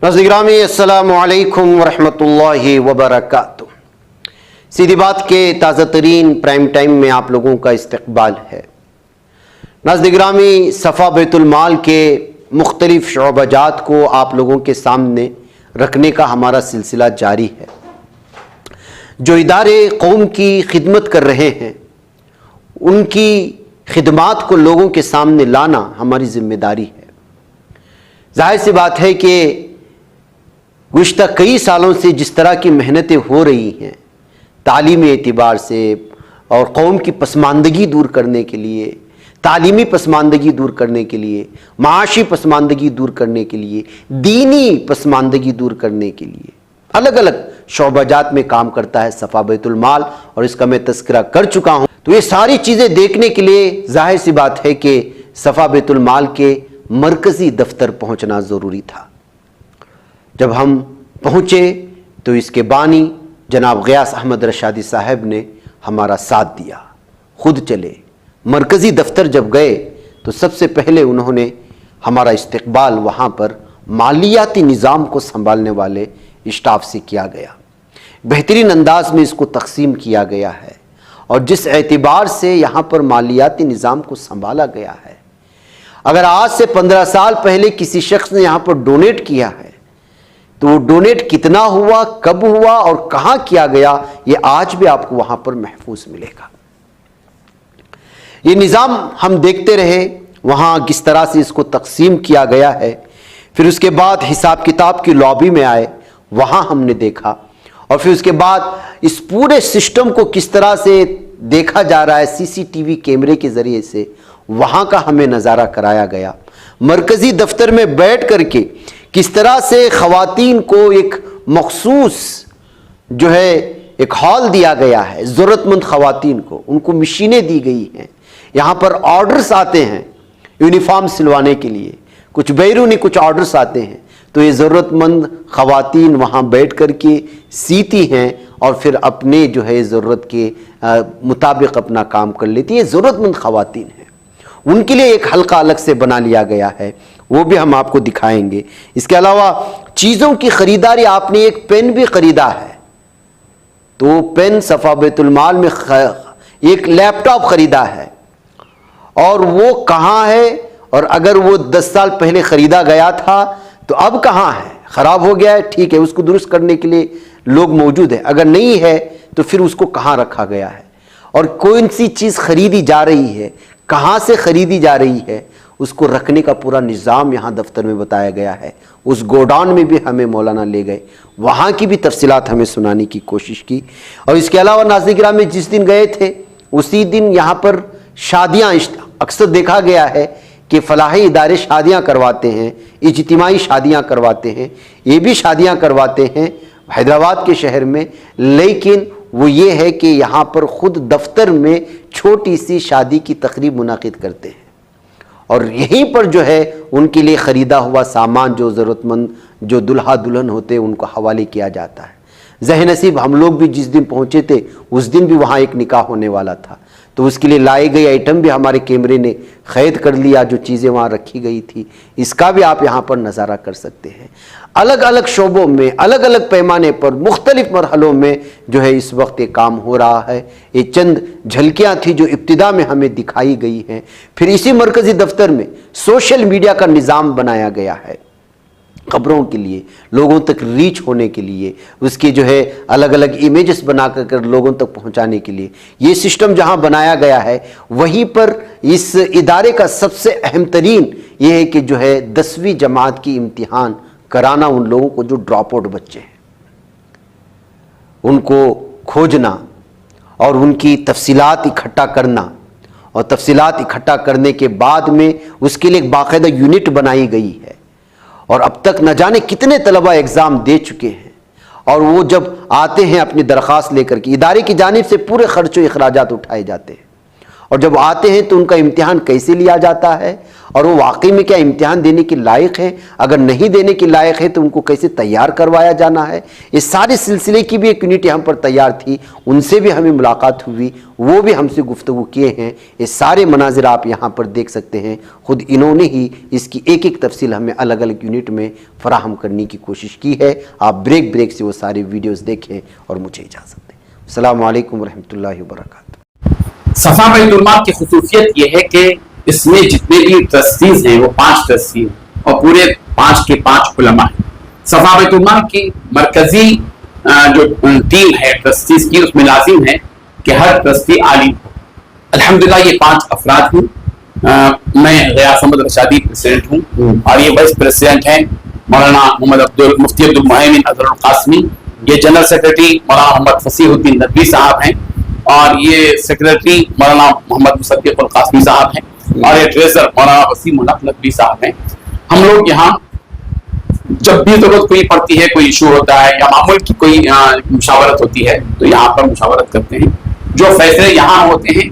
नाज़रीन गिरामी अस्सलामु अलैकुम वरहमतुल्लाहि वबरकातुह। सीधी बात के ताज़ा तरीन प्राइम टाइम में आप लोगों का इस्तकबाल है। नाज़रीन गिरामी, सफ़ा बैतुल माल के मुख्तलिफ शोबाजात को आप लोगों के सामने रखने का हमारा सिलसिला जारी है। जो इदारे कौम की खिदमत कर रहे हैं उनकी खिदमात को लोगों के सामने लाना हमारी जिम्मेदारी है। जाहिर सी बात है कि गुज़िश्ता कई सालों से जिस तरह की मेहनतें हो रही हैं तालीमी एतबार से और कौम की पसमानदगी दूर करने के लिए, तालीमी पसमानदगी दूर करने के लिए, माशी पसमानदगी दूर करने के लिए, दीनी पसमानदगी दूर करने के लिए अलग अलग शोबाजात में काम करता है सफ़ा बैतुल माल, और इसका मैं तज़किरा कर चुका हूँ। तो ये सारी चीज़ें देखने के लिए जाहिर सी बात है कि सफ़ा बैतुल माल के मरकज़ी दफ्तर पहुँचना ज़रूरी था। जब हम पहुँचे तो इसके बानी जनाब ग़ियास अहमद रशादी साहब ने हमारा साथ दिया, खुद चले। मरकज़ी दफ्तर जब गए तो सबसे पहले उन्होंने हमारा इस्तकबाल वहाँ पर मालियाती निज़ाम को संभालने वाले स्टाफ से किया गया। बेहतरीन अंदाज में इसको तकसीम किया गया है और जिस एतबार से यहाँ पर मालियाती निज़ाम को संभाला गया है, अगर आज से 15 साल पहले किसी शख्स ने यहाँ पर डोनेट किया है तो वो डोनेट कितना हुआ, कब हुआ और कहाँ किया गया, ये आज भी आपको वहाँ पर महफूज मिलेगा। ये निज़ाम हम देखते रहे वहाँ किस तरह से इसको तकसीम किया गया है। फिर उसके बाद हिसाब किताब की लॉबी में आए, वहाँ हमने देखा, और फिर उसके बाद इस पूरे सिस्टम को किस तरह से देखा जा रहा है सीसीटीवी कैमरे के ज़रिए से, वहाँ का हमें नज़ारा कराया गया। मरकज़ी दफ्तर में बैठ करके किस तरह से ख़वातीन को एक मखसूस जो है एक हॉल दिया गया है, ज़रूरतमंद ख़वातीन को उनको मशीनें दी गई हैं। यहाँ पर ऑर्डर्स आते हैं यूनिफॉर्म सिलवाने के लिए, कुछ बैरूनी कुछ ऑर्डर्स आते हैं, तो ये ज़रूरतमंद ख़वातीन वहाँ बैठ कर के सीती हैं और फिर अपने जो है ज़रूरत के मुताबिक अपना काम कर लेती है। ज़रूरतमंद ख़वातीन हैं, उनके लिए एक हल्का अलग से बना लिया गया है, वो भी हम आपको दिखाएंगे। इसके अलावा चीज़ों की ख़रीदारी, आपने एक पेन भी ख़रीदा है तो पेन सफ़ा बैतुल माल में एक लैपटॉप ख़रीदा है और वो कहाँ है, और अगर वो 10 साल पहले ख़रीदा गया था तो अब कहाँ है, ख़राब हो गया है, ठीक है, उसको दुरुस्त करने के लिए लोग मौजूद हैं, अगर नहीं है तो फिर उसको कहाँ रखा गया है, और कौन सी चीज़ ख़रीदी जा रही है, कहाँ से ख़रीदी जा रही है, उसको रखने का पूरा निज़ाम यहाँ दफ्तर में बताया गया है। उस गोडाउन में भी हमें मौलाना ले गए, वहाँ की भी तफसीलात हमें सुनाने की कोशिश की। और इसके अलावा नाज़रीन गिराम में जिस दिन गए थे उसी दिन यहाँ पर शादियाँ, अक्सर देखा गया है कि फलाही इदारे शादियाँ करवाते हैं, इज्तिमाई शादियाँ करवाते हैं, ये भी शादियाँ करवाते हैं हैदराबाद के शहर में, लेकिन वो ये है कि यहाँ पर ख़ुद दफ्तर में छोटी सी शादी की तकरीब मुनाकिद करते हैं और यहीं पर जो है उनके लिए ख़रीदा हुआ सामान, जो ज़रूरतमंद जो दुल्हा दुल्हन होते हैं, उनको हवाले किया जाता है। ज़ह नसीब हम लोग भी जिस दिन पहुँचे थे उस दिन भी वहाँ एक निकाह होने वाला था, तो उसके लिए लाई गई आइटम भी हमारे कैमरे ने क़ैद कर लिया, जो चीज़ें वहाँ रखी गई थी, इसका भी आप यहाँ पर नज़ारा कर सकते हैं। अलग अलग शोबों में, अलग अलग पैमाने पर, मुख्तलिफ मरहलों में जो है इस वक्त ये काम हो रहा है। ये चंद झलकियाँ थी जो इब्तिदा में हमें दिखाई गई हैं। फिर इसी मरकज़ी दफ्तर में सोशल मीडिया का निज़ाम बनाया गया है, खबरों के लिए, लोगों तक रीच होने के लिए, उसके जो है अलग अलग इमेजेस बना कर लोगों तक पहुंचाने के लिए ये सिस्टम जहां बनाया गया है, वहीं पर इस इदारे का सबसे अहम तरीन ये है कि जो है 10वीं जमात की इम्तिहान कराना उन लोगों को जो ड्रॉप आउट बच्चे हैं, उनको खोजना और उनकी तफसीलात इकट्ठा करना, और तफसीलात इकट्ठा करने के बाद में उसके लिए एक बाकायदा यूनिट बनाई गई है। और अब तक न जाने कितने तलबा एग्ज़ाम दे चुके हैं, और वो जब आते हैं अपनी दरख्वास्त लेकर के, इदारे की जानिब से पूरे खर्च व अखराजात उठाए जाते हैं اور جب آتے ہیں تو ان کا امتحان کیسے لیا جاتا ہے اور وہ واقعی میں کیا امتحان دینے کے لائق ہے، اگر نہیں دینے کے لائق ہے تو ان کو کیسے تیار کروایا جانا ہے، اس سارے سلسلے کی بھی ایک یونٹ یہاں پر تیار تھی، ان سے بھی ہمیں ملاقات ہوئی، وہ بھی ہم سے گفتگو کیے ہیں۔ یہ سارے مناظر آپ یہاں پر دیکھ سکتے ہیں، خود انہوں نے ہی اس کی ایک ایک تفصیل ہمیں الگ الگ یونٹ میں فراہم کرنے کی کوشش کی ہے۔ آپ بریک سے وہ سارے ویڈیوز دیکھیں اور مجھے اجازت دیں۔ السلام علیکم ورحمۃ اللہ وبرکاتہ۔ صفا بیت المال کی خصوصیت یہ ہے کہ اس میں جتنے بھی ٹرسٹیز ہیں وہ 5 ٹرسٹیز اور پورے 5 کے 5 علماء ہیں۔ صفا بیت المال کی مرکزی جو ٹیم ہے ٹرسٹیز کی، اس میں لازم ہے کہ ہر ٹرسٹی عالم ہو۔ الحمدللہ یہ 5 افراد ہیں۔ میں غیاث احمد رشادی پریزیڈنٹ ہوں اور یہ وائس پریزیڈنٹ ہیں مولانا محمد مفتی عبدالمہیمن اظہر القاسمی، یہ جنرل سیکرٹری مولانا محمد فصیح الدین ندوی صاحب ہیں، اور یہ سیکرٹری مولانا محمد مصدق القاسمی صاحب ہیں، اور یہ ٹریزر مولانا وسیم الحق ندوی صاحب ہیں۔ ہم لوگ یہاں جب بھی ضرورت کوئی پڑتی ہے، کوئی ایشو ہوتا ہے یا معمول کی کوئی مشاورت ہوتی ہے تو یہاں پر مشاورت کرتے ہیں۔ جو فیصلے یہاں ہوتے ہیں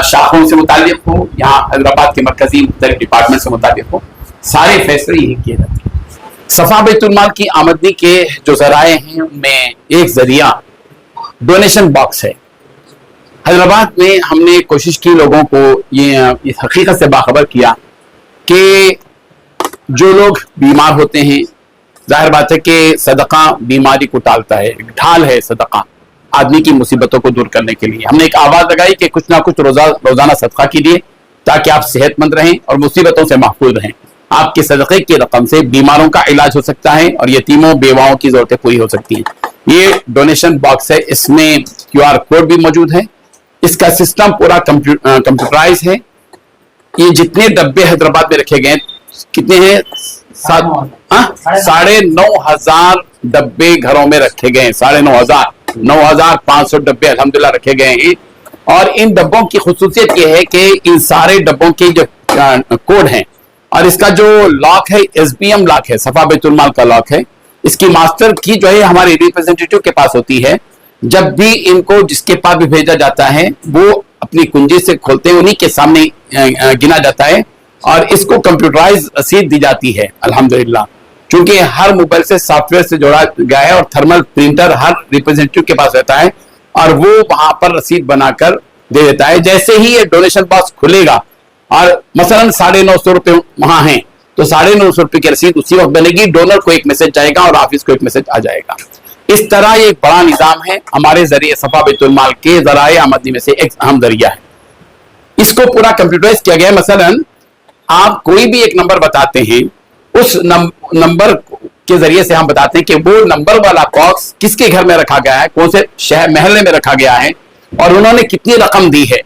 شاخوں سے متعلق ہو، یہاں حیدرآباد کے مرکزی مختلف ڈپارٹمنٹ سے متعلق ہو، سارے فیصلے یہی کیے جاتے ہیں۔ صفا بیت المال کی آمدنی کے جو ذرائع ہیں ان میں ایک ذریعہ ڈونیشن باکس ہے۔ حیدرآباد میں ہم نے کوشش کی لوگوں کو یہ اس حقیقت سے باخبر کیا کہ جو لوگ بیمار ہوتے ہیں، ظاہر بات ہے کہ صدقہ بیماری کو ٹالتا ہے، ایک ڈھال ہے صدقہ آدمی کی مصیبتوں کو دور کرنے کے لیے۔ ہم نے ایک آواز لگائی کہ کچھ نہ کچھ روزانہ صدقہ کیجیے تاکہ آپ صحت مند رہیں اور مصیبتوں سے محفوظ رہیں۔ آپ کے صدقے کی رقم سے بیماروں کا علاج ہو سکتا ہے اور یتیموں بیواؤں کی ضرورتیں پوری ہو سکتی ہیں۔ یہ ڈونیشن باکس ہے، اس میں QR کوڈ بھی موجود ہے۔ اس کا سسٹم پورا کمپیوٹرائز ہے۔ یہ جتنے ڈبے حیدرآباد میں رکھے گئے کتنے ہیں؟ 9,500 ڈبے گھروں میں رکھے گئے ہیں۔ 9,500 ڈبے الحمدللہ رکھے گئے ہیں۔ اور ان ڈبوں کی خصوصیت یہ ہے کہ ان سارے ڈبوں کے جو کوڈ ہیں اور اس کا جو لاک ہے SBM لاک ہے، صفا بیت المال کا لاک ہے، اس کی ماسٹر کی جو ہے ہمارے ریپرزینٹیٹیو کے پاس ہوتی ہے۔ جب بھی ان کو جس کے پاس بھی بھیجا جاتا ہے وہ اپنی کنجی سے کھولتے ہیں، انہی کے سامنے گنا جاتا ہے اور اس کو کمپیوٹرائز رسید دی جاتی ہے الحمدللہ۔ چونکہ ہر موبائل سے سافٹ ویئر سے جوڑا گیا ہے اور تھرمل پرنٹر ہر ریپرزینٹیٹیو کے پاس رہتا ہے اور وہ وہاں پر رسید بنا کر دے دیتا ہے۔ جیسے ہی یہ ڈونیشن باکس کھلے گا اور مثلا 950 روپے وہاں ہیں تو 950 روپے کی رسید اسی وقت بنے گی، ڈونر کو ایک میسج جائے گا اور آفس کو ایک میسج آ جائے گا۔ اس طرح یہ ایک بڑا نظام ہے، ہمارے ذریعے صفا بیت المال کے ذرائع آمدنی میں سے ایک اہم ذریعہ ہے۔ اس کو پورا کمپیوٹرائز کیا گیا ہے۔ مثلا آپ کوئی بھی ایک نمبر بتاتے ہیں، اس نمبر کے ذریعے سے ہم بتاتے ہیں کہ وہ نمبر والا باکس کس کے گھر میں رکھا گیا ہے، کون سے شہر محلے میں رکھا گیا ہے اور انہوں نے کتنی رقم دی ہے۔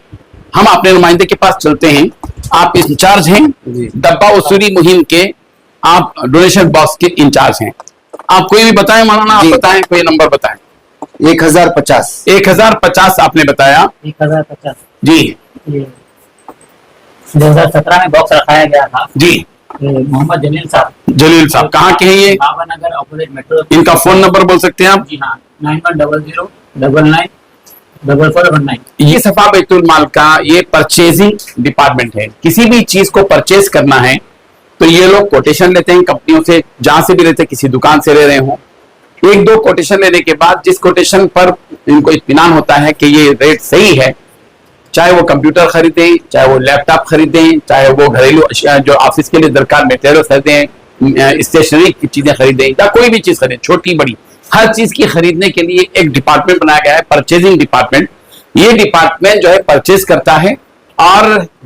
ہم اپنے نمائندے کے پاس چلتے ہیں، آپ انچارج ہیں ڈبہ وصولی مہم کے، آپ ڈونیشن باکس کے انچارج ہیں۔ آپ کوئی بھی بتائیں مولانا، آپ بتائیں کوئی نمبر بتائیں۔ 1050 1050 آپ نے بتایا۔ 1050 جی 2017 میں باکس رکھایا گیا تھا۔ جی محمد جلیل صاحب کہاں کے ہیں یہ؟ بابا نگر اپوزٹ میٹرو۔ ان کا فون نمبر بول سکتے ہیں آپ؟ جی ہاں 9100994419۔ یہ صفا بیت المال کا یہ پرچیزنگ ڈپارٹمنٹ ہے۔ کسی بھی چیز کو پرچیز کرنا ہے تو یہ لوگ کوٹیشن لیتے ہیں کمپنیوں سے، جہاں سے بھی لیتے ہیں، کسی دکان سے لے رہے ہوں، 1-2 کوٹیشن لینے کے بعد جس کوٹیشن پر ان کو اطمینان ہوتا ہے کہ یہ ریٹ صحیح ہے، چاہے وہ کمپیوٹر خریدیں، چاہے وہ لیپ ٹاپ خریدیں، چاہے وہ گھریلو اشیاء جو آفس کے لیے درکار میٹیریل خریدیں، اسٹیشنری کی چیزیں خریدیں یا کوئی بھی چیز خریدیں، چھوٹی بڑی ہر چیز کی خریدنے کے لیے ایک ڈپارٹمنٹ بنایا گیا ہے، پرچیزنگ ڈپارٹمنٹ۔ یہ ڈپارٹمنٹ جو ہے پرچیز کرتا ہے اور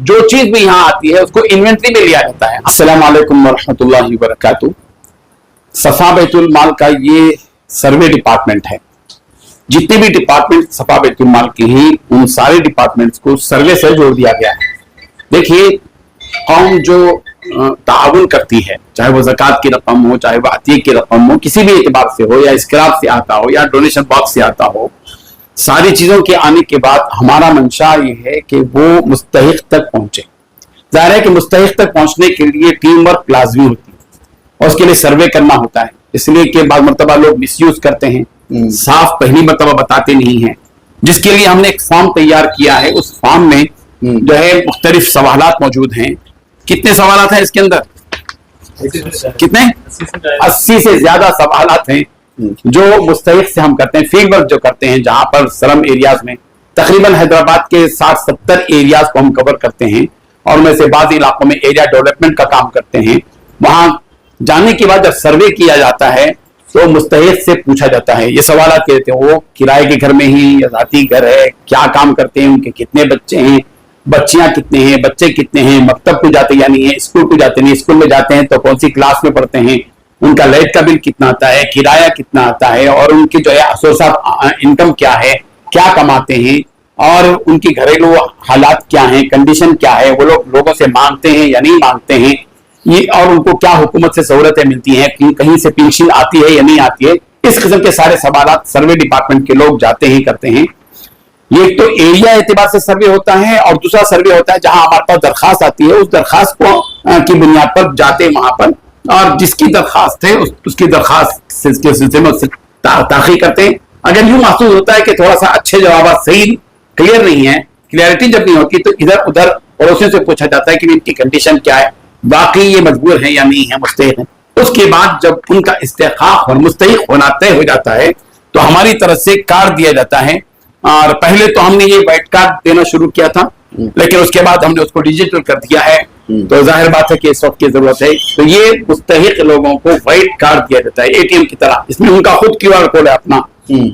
جو چیز بھی یہاں آتی ہے اس کو انوینٹری میں لیا جاتا ہے۔ السلام علیکم ورحمۃ اللہ وبرکاتہ۔ صفا بیت المال کا یہ سروے ڈپارٹمنٹ ہے۔ جتنے بھی ڈپارٹمنٹ صفا بیت المال کے ہیں ان سارے ڈپارٹمنٹس کو سروے سے جوڑ دیا گیا ہے۔ دیکھیے قوم جو تعاون کرتی ہے، چاہے وہ زکوٰۃ کی رقم ہو، چاہے وہ عطیہ کی رقم ہو، کسی بھی اعتبار سے ہو، یا اسکراپ سے آتا ہو یا ڈونیشن باکس سے آتا ہو، ساری چیزوں کے آنے کے بعد ہمارا منشا یہ ہے کہ وہ مستحق تک پہنچے۔ ظاہر ہے کہ مستحق تک پہنچنے کے لیے ٹیم ورک لازمی ہوتی ہے اور اس کے لیے سروے کرنا ہوتا ہے، اس لیے کہ بعض مرتبہ لوگ مس یوز کرتے ہیں، صاف پہلی مرتبہ بتاتے نہیں ہیں، جس کے لیے ہم نے ایک فارم تیار کیا ہے۔ اس فارم میں जो है मुख्तलिफ सवालात मौजूद हैं। कितने सवालात हैं इसके अंदर? कितने? 80 से ज्यादा सवालात हैं जो मुस्तहिक से हम करते हैं, फील्ड वर्क जो करते हैं, जहां पर स्लम एरियाज में तकरीबन हैदराबाद के 60-70 एरियाज को हम कवर करते हैं और उनमें से बाज़ इलाकों में एरिया डेवलपमेंट का काम करते हैं। वहां जाने के बाद जब सर्वे किया जाता है तो मुस्तहिक से पूछा जाता है, ये सवालात कहते हैं वो किराए के घर में ही या ज़ाती घर है, क्या काम करते हैं, उनके कितने बच्चे हैं, बच्चियां कितने हैं, बच्चे कितने हैं, मकतब को जाते या नहीं है, स्कूल को जाते नहीं, स्कूल में जाते हैं तो कौन सी क्लास में पढ़ते हैं, उनका लाइट का बिल कितना आता है, किराया कितना आता है, और उनकी जो है सोर्स ऑफ इनकम क्या है, क्या कमाते हैं, और उनकी घरेलू हालात क्या हैं, कंडीशन क्या है, वो लोग लोगों से मांगते हैं या नहीं मांगते हैं, ये और उनको क्या हुकूमत से सहूलतें मिलती हैं, कहीं से पेंशन आती है या नहीं आती है। इस किस्म के सारे सवालात सर्वे डिपार्टमेंट के लोग जाते हैं, करते हैं। ये तो एरिया एतबार से सर्वे होता है और दूसरा सर्वे होता है जहां हमारे पास दरखास्त आती है, उस दरखास्त को की बुनियाद पर जाते हैं वहां पर, और जिसकी दरखास्त है उसकी दरखास्त के सिलसिले में ताक़ी करते हैं। अगर यूं महसूस होता है कि थोड़ा सा अच्छे जवाब सही क्लियर नहीं है, क्लियरिटी जब नहीं होती तो इधर उधर पड़ोसियों से पूछा जाता है कि इनकी कंडीशन क्या है, बाकी ये मजबूर है या नहीं है, मुस्तहिक है। उसके बाद जब उनका इस्तेकाक और मुस्तहिक होना तय हो जाता है तो हमारी तरफ से कार्ड दिया जाता है, और पहले तो हमने ये वाइट कार्ड देना शुरू किया था, लेकिन उसके बाद हमने उसको डिजिटल कर दिया है, तो जाहिर बात है कि इस वक्त की जरूरत है। तो ये मुस्तहिक लोगों को वाइट कार्ड दिया जाता है एटीएम की तरह, इसमें उनका खुद QR कोड है अपना,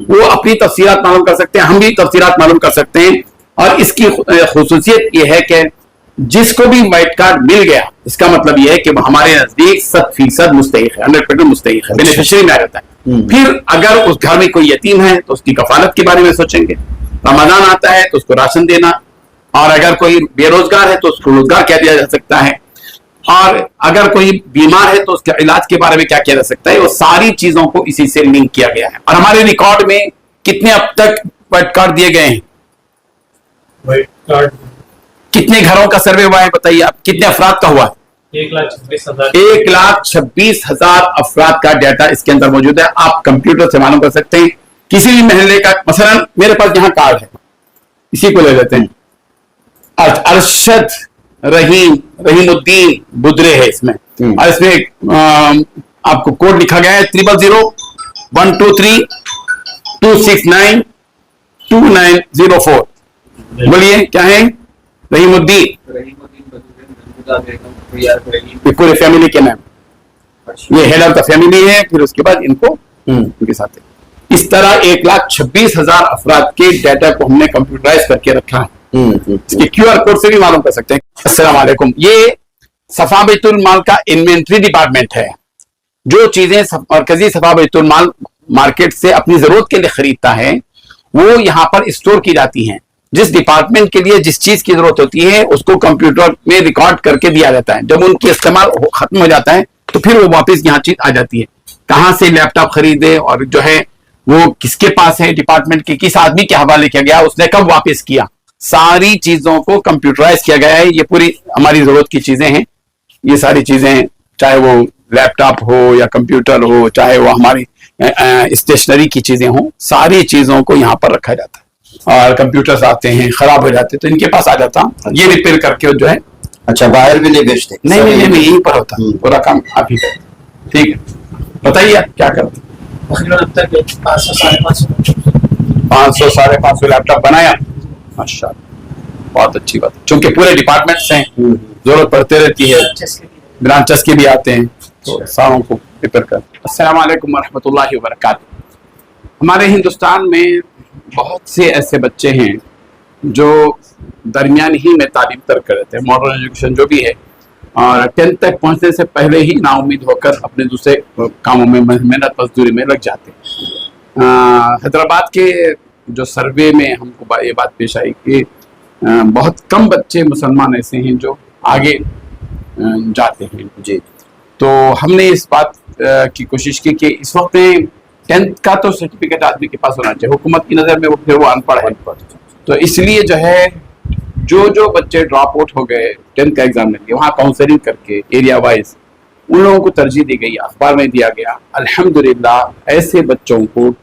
वो अपनी तफसीलात मालूम कर सकते हैं, हम भी तफसीलात मालूम कर सकते हैं। और इसकी खुसूसियत ये है कि जिसको भी वाइट कार्ड मिल गया, इसका मतलब यह है कि हमारे नजदीक 100% मुस्तहिक है, 100% मुस्तहिक है, बेनिफिशियरी में आ जाता है। फिर अगर उस घर में कोई यतीम है तो उसकी कफालत के बारे में सोचेंगे, रमजान आता है तो उसको राशन देना, और अगर कोई बेरोजगार है तो उसको रोजगार क्या दिया जा सकता है, और अगर कोई बीमार है तो उसके इलाज के बारे में क्या किया जा सकता है, वो सारी चीजों को इसी से लिंक किया गया है। और हमारे रिकॉर्ड में कितने अब तक वाइट कार्ड दिए गए हैं? वाइट कार्ड कितने घरों का सर्वे हुआ है बताइए आप, कितने अफराद का हुआ है? 1,26,000 1,26,000 अफराद का डाटा इसके अंदर मौजूद है। आप कंप्यूटर से मालूम कर सकते हैं किसी भी महल्ले का। मसलन मेरे पास यहाँ कार्ड है, इसी को ले लेते हैं, अरशद रहीमुद्दीन बुदरे है इसमें, और इसमें आपको कोड लिखा गया है 000-123-269-2904। बोलिए क्या है? रहीमुद्दीन, पूरे फैमिली के नाम, ये हेड ऑफ द फैमिली है। फिर उसके बाद इनको उनके साथ है। इस तरह 1,26,000 अफराद के डाटा को हमने कंप्यूटराइज करके रखा है। इसके QR कोड से भी मालूम कर सकते हैं। अस्सलाम वालेकुम। ये सफा बैतुल माल का इन्वेंट्री डिपार्टमेंट है, जो चीजें मरकजी सफा बैतुल माल मार्केट से अपनी जरूरत के लिए खरीदता है वो यहाँ पर स्टोर की जाती हैं। जिस डिपार्टमेंट के लिए जिस चीज की जरूरत होती है उसको कंप्यूटर में रिकॉर्ड करके दिया जाता है। जब उनकी इस्तेमाल खत्म हो जाता है तो फिर वो वापस यहाँ चीज आ जाती है। कहाँ से लैपटॉप खरीदे और जो है वो किसके पास है, डिपार्टमेंट के किस आदमी के हवाले किया गया, उसने कब वापस किया, सारी चीजों को कंप्यूटराइज किया गया है। ये पूरी हमारी जरूरत की चीजें हैं। ये सारी चीजें, चाहे वो लैपटॉप हो या कंप्यूटर हो, चाहे वो हमारी स्टेशनरी की चीजें हो, सारी चीजों को यहाँ पर रखा जाता है। और कंप्यूटर्स आते हैं खराब हो जाते हैं तो इनके पास आ जाता, ये रिपेयर करके जो है। अच्छा, बाहर भी नहीं बेचते? नहीं, यहीं पर होता, पूरा काम आप ही करते। ठीक है, बताइए आप क्या करते? 500-550 लैपटॉप बनाया, माशाल्लाह, बहुत अच्छी बात है। चूंकि पूरे डिपार्टमेंट्स हैं, जरूरत पड़ते रहती है, ब्रांचेस के भी आते हैं, तो सारों को रिपेयर कर। अस्सलाम वालेकुम रहमतुल्लाहि व बरकातहू। हमारे हिंदुस्तान में बहुत से ऐसे बच्चे हैं जो दरमियान ही में तालीम तर कर रहे थे, मॉडर्न एजुकेशन जो भी है, और 10th तक पहुंचने से पहले ही नाउम्मीद होकर अपने दूसरे कामों में मेहनत मजदूरी में लग जाते हैं। हैदराबाद के जो सर्वे में हमको ये बात पेश आई कि बहुत कम बच्चे मुसलमान ऐसे हैं जो आगे जाते हैं जी। तो हमने इस बात की कोशिश की कि इस वक्त 10th का तो सर्टिफिकेट आदमी के पास होना चाहिए, हुकूमत की नज़र में वो फिर वो अनपढ़ है, तो इसलिए जो है जो बच्चे ड्रॉप आउट हो गए 10th का एग्जाम में, वहाँ काउंसलिंग करके एरिया वाइज उन लोगों को तरजीह दी गई, अखबार में दिया गया। अल्हम्दुलिल्लाह ऐसे बच्चों को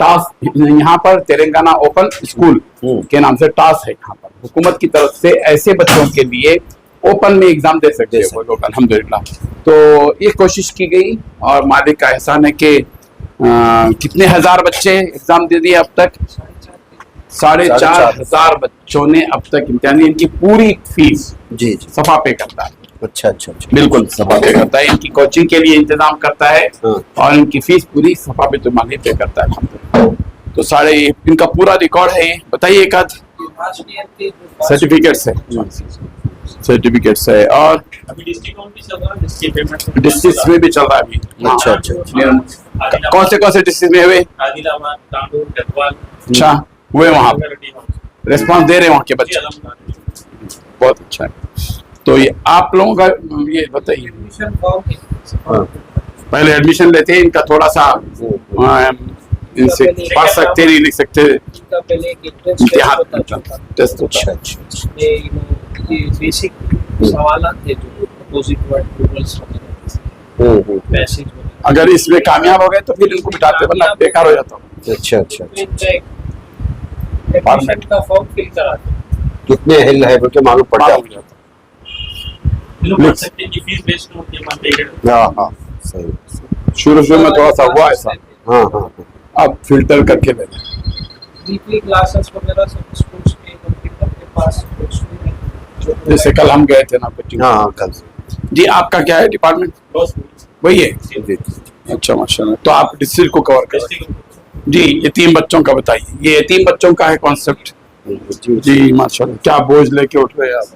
टास यहाँ पर तेलंगाना ओपन स्कूल के नाम से टास है यहाँ पर हुकूमत की तरफ से ऐसे बच्चों के लिए ओपन में एग्जाम दे सकते हैं वो लोग अल्हम्दुलिल्लाह। तो ये कोशिश की गई और मालिक का एहसान है कि कितने हजार बच्चे एग्जाम दे दिए अब तक, 4,500 बच्चों ने अब तक इम्तिहान, इनकी पूरी फीस जी जी। सफा पे करता है। अच्छा अच्छा अच्छा। बिल्कुल सफा पे करता है, इनकी कोचिंग के लिए इंतजाम करता है हाँ। और इनकी फीस पूरी सफा पे तुम्हारी पे करता है अल्हम्दुलिल्लाह। तो सारे इनका पूरा रिकॉर्ड है। बताइए एक आध सर्टिफिकेट्स है, सर्टिफिकेट्स है और अभी डिस्ट्रिक्ट में भी चल रहा है, डिस्ट्रिक्ट पेमेंट डिस्ट्रिक्ट में भी चल रहा है अभी। अच्छा अच्छा। कौन से डिस्ट्रिक्ट में हुए? आदिलाबाद, तांडूर, गढ़वाल, अच्छा हुए वहाँ रेस्पॉन्स दे रहे हैं वहाँ के जी, बच्चे, अल्हम्दुलिल्लाह। बहुत अच्छा है। तो ये आप लोगों का ये बताइए, पहले एडमिशन लेते हैं, इनका थोड़ा सा इनसे पढ़ सकते नहीं लिख सकते, इम्तिहान टेस्ट होता अच्छा है। अच्छा। ये बेसिक सवालात थे जो अपोजिट वर्ड प्लूरल्स वगैरह पैसेज वगैरह। अगर इसमें कामयाब हो गए तो फिर इनको बिठाते, वरना बेकार हो जाता है। अच्छा अच्छा अच्छा। एडमिशन का फॉर्म फिल कराते कितने हिल है बोल के मालूम पड़ मालूम जाता हो जाता ये लोग पढ़ सकते हैं कि फीस बेस्ड होती है मंथली। है। हाँ हाँ सही। शुरू में थोड़ा सा हुआ ऐसा, हाँ हाँ अब फिल्टर करके ले लें। वीकली क्लासेस वगैरह सब स्कूल्स के कंप्यूटर के पास जैसे कल हम गए थे ना कोचिंग। हाँ हाँ कल से। जी आपका क्या है डिपार्टमेंट? बस वही है। जी अच्छा माशाल्लाह। तो आप डिस्ट्रिक्ट को कवर करें। डिस्ट्रिक्ट जी यतीम बच्चों का बताइए, ये यतीम बच्चों का है कॉन्सेप्ट। जी जी माशाल्लाह, क्या बोझ लेके उठ रहे हैं आप,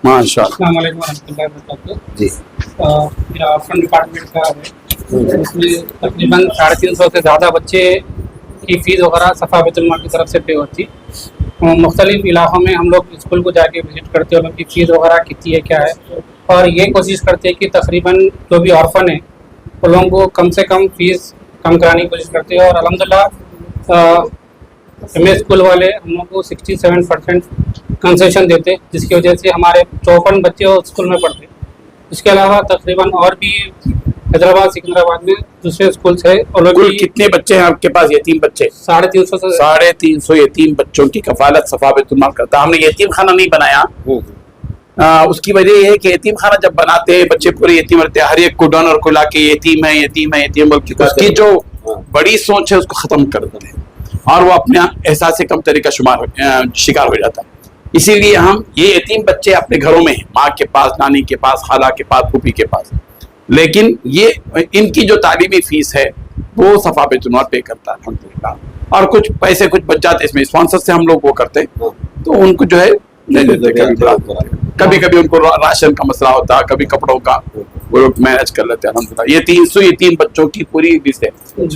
माशाल्लाह। अस्सलाम वालेकुम रहमतुल्लाहि व बरकातहू। जी। मेरा ऑर्फन डिपार्टमेंट का है, इसमें तकरीबन 350 से ज़्यादा बच्चे की फ़ीस वगैरह सफ़ा बैतुल माल की तरफ से पे होती। मुख्तलिफ इलाक़ों में हम लोग स्कूल को जाके विज़िट करते हैं और उनकी फ़ीस वगैरह कितनी है क्या है, और ये कोशिश करते हैं कि तकरीबन जो भी ऑर्फन है उन लोगों को कम से कम फ़ीस कम कराने की कोशिश करते हैं। और अल्हम्दुलिल्लाह एमए स्कूल वाले हम लोग को 67% कंसेशन देते, जिसकी वजह से हमारे 54 बच्चे उस स्कूल में पढ़ते। इसके अलावा तकरीबन और भी हैदराबाद सिकंदराबाद में दूसरे स्कूल है, और लोग कुल कितने बच्चे हैं आपके पास यतीम बच्चे? 350 से 350 यतीम बच्चों की कफालत सफा बैतुल माल करता। हमने यतीम खाना नहीं बनाया, उसकी वजह यह है कि यतीम खाना जब बनाते हैं बच्चे पूरे यतीम रहते हैं, हर एक को डॉनर को लाके यतीम है यतीम है यतीम बोल के उसकी जो बड़ी सोच है उसको खत्म कर देते हैं और वो अपने एहसास से कम तरीका शिकार हो जाता है। इसीलिए हम ये यतीम बच्चे अपने घरों में हैं, माँ के पास, नानी के पास, खाला के पास, फूफी के पास, लेकिन ये इनकी जो तालीमी फीस है वो सफा बैतुल माल पे करता है अल्हम्दुलिल्लाह। और कुछ पैसे कुछ बच जाते इसमें, स्पॉन्सर से हम लोग वो करते हैं तो उनको जो है नहीं देते। कभी कभी उनको राशन का मसला होता है, कभी कपड़ों का, वो लोग मैनेज कर लेते हैं अल्हम्दुलिल्लाह। ये 300 यतीम बच्चों की पूरी लिस्ट है।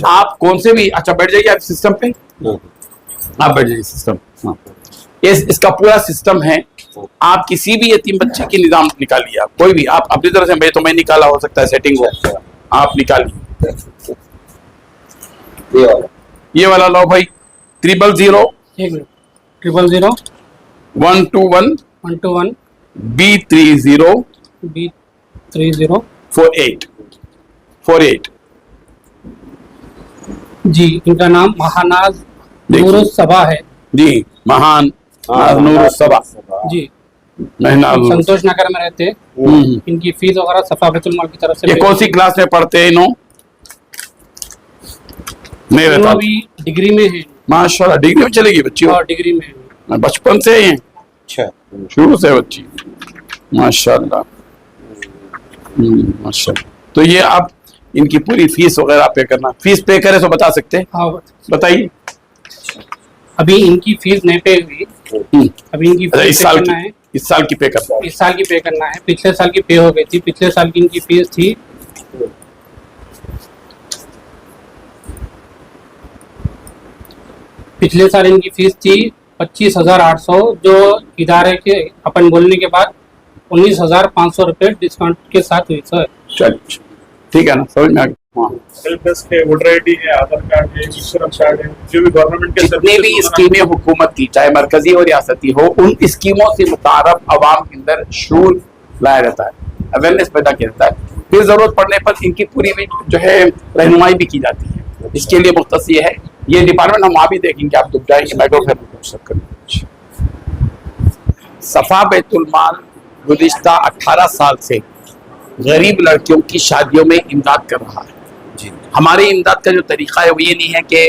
आप कौन से भी, अच्छा बैठ जाइए आप सिस्टम पे, आप बैठ जाइए सिस्टम। हाँ ये इसका पूरा सिस्टम है। आप किसी भी यतीम बच्चे की निजाम निकालिए, आप कोई भी, आप अपनी तरफ से, मैं निकाला हो सकता है सेटिंग हो, आप निकालिए। ये वाला लो भाई, 000 एक मिनट 000 121 121 B30 B30 48 जी। इनका नाम महानाज नूरुस सबा है जी, महान नूरुस सबा जी, मेहनाज संतोष नगर में रहते हैं। इनकी फीस वगैरह सफा बैतुल माल की तरफ से ये कौन सी क्लास में पढ़ते हैं इन्हों? नहीं रहता, भी डिग्री में है माशाल्लाह डिग्री में चलेगी बच्ची, और डिग्री में है। बचपन से ही अच्छा शुरू से बच्ची, माशाल्लाह माशाल्लाह। तो ये आप इनकी पूरी फीस वगैरह पे करना, फीस पे करे तो बता सकते हैं, हाँ बताइए। अभी इनकी फीस नहीं पे हुई, अभी इनकी अच्छा, फीस पे करना है, इस साल की पे करना है। इस साल की पे करना है। पिछले साल की पे हो गई थी, पिछले साल की इनकी फीस थी पिछले साल इनकी फीस थी 25,800, जो इदारे के अपन बोलने के बाद 19,500 रुपये डिस्काउंट के साथ हुई सर। चलिए ठीक है ना, समझ में आ गया। हाँ। हेल्प डेस्क है, वोटर आईडी है, आधार कार्ड है, इंश्योरेंस कार्ड है, जो भी गवर्नमेंट के जितनी भी स्कीमें हुकूमत की, चाहे मरकजी और रियासती हो, उन स्कीमों से मुतारफ आवाम के अंदर शूर लाया जाता है, अवेयरनेस पैदा किया जाता है। फिर जरूरत पड़ने पर इनकी पूरी भी जो है रहनुमाई भी की जाती है। इसके लिए मुख्तस ये है, ये डिपार्टमेंट हम वहाँ भी देखेंगे, आप दुख जाएंगे, माइक्रोफोन में पूछ सकते हैं। सफा बैतुल माल गुज़िश्ता 18 साल से गरीब लड़कियों की शादियों में इमदाद कर रहा है जी। हमारी इमदाद का जो तरीका है वो ये नहीं है कि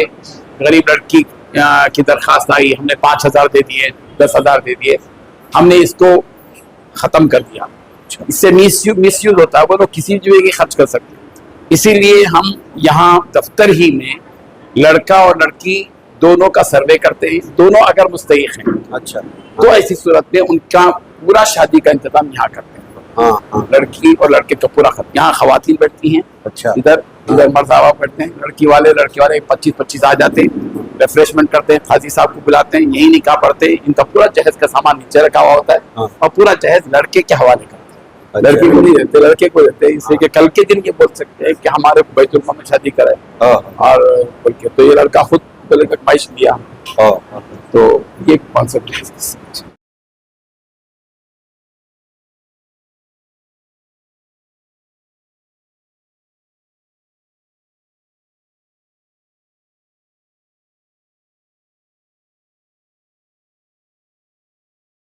गरीब लड़की की दरख्वास्त आई, हमने 5,000 दे दिए, 10,000 दे दिए, हमने इसको ख़त्म कर दिया। इससे मिसयूज होता है, वो लोग किसी भी जगह खर्च कर सकते हैं। इसीलिए हम यहाँ दफ्तर ही में लड़का और लड़की दोनों का सर्वे करते हैं, दोनों अगर मुस्तहिक हैं अच्छा, तो ऐसी सूरत में उनका पूरा शादी का इंतजाम यहाँ करते हैं। हाँ, लड़की और लड़के का पूरा खर्च, यहाँ खवातीन बैठती हैं, अच्छा, इधर मर्द साहब बैठते हैं, लड़के वाले 25-25 आ जाते हैं, रिफ्रेशमेंट करते हैं, काजी साहब को बुलाते हैं, यही निकाह पढ़ते हैं, इनका पूरा जहेज का सामान नीचे रखा हुआ होता है हाँ। और पूरा जहेज लड़के के हवाले करते हैं। अच्छा। लड़की को नहीं देते, लड़के को देते हैं, इसलिए कि कल के दिन ये बोल सकते हैं कि हमारे बैतुल माल में शादी कराए हाँ, और बोल के, तो ये लड़का खुद बोले ख्वाहिश दिया, हाँ, तो ये कॉन्सेप्ट है।